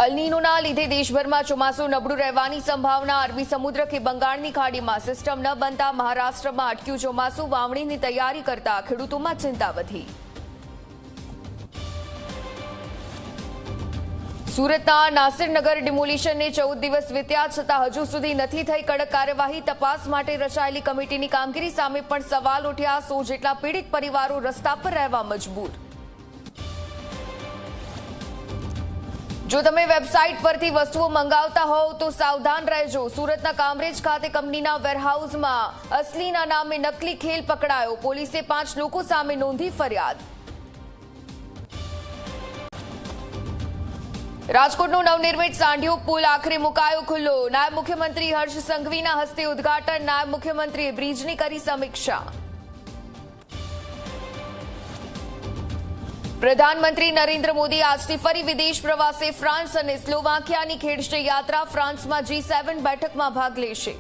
અલ નીનોના લીધે દેશભરમાં ચોમાસું નબળું રહેવાની સંભાવના। અરબી સમુદ્ર કે બંગાળની ખાડીમાં સિસ્ટમ ન બનતા મહારાષ્ટ્રમાં અટક્યું ચોમાસું। વાવણીની તૈયારી કરતા ખેડૂતોમાં ચિંતા વધી। સુરતના નાસિરનગર ડિમોલિશનને 14 દિવસ વીત્યા છતાં હજુ સુધી નથી થઈ કડક કાર્યવાહી। તપાસ માટે રચાયેલી કમિટીની કામગીરી સામે પણ સવાલ ઉઠ્યા। 100 જેટલા પીડિત પરિવારો રસ્તા પર રહેવા મજબૂર। જો તમે વેબસાઇટ પરથી વસ્તુઓ મંગાવતા હોવ તો સાવધાન રહેજો। સુરતના કામરેજ ખાતે કંપનીના વેરહાઉસમાં અસલીના નામે નકલી ખેલ પકડાયો। પોલીસે 5 લોકો સામે નોંધી ફરિયાદ। રાજકોટનો નવનિર્મિત સાંઢિયો પુલ આખરે મુકાયો ખુલ્લો। નાયબ મુખ્યમંત્રી હર્ષ સંઘવીના હસ્તે ઉદ્ઘાટન। નાયબ મુખ્યમંત્રીએ બ્રિજની કરી સમીક્ષા। પ્રધાનમંત્રી નરેન્દ્ર મોદી આજથી ફરી વિદેશ પ્રવાસે। ફ્રાન્સ અને સ્લોવાકિયાની ખેડશે યાત્રા। ફ્રાન્સમાં G7 બેઠકમાં ભાગ લેશે।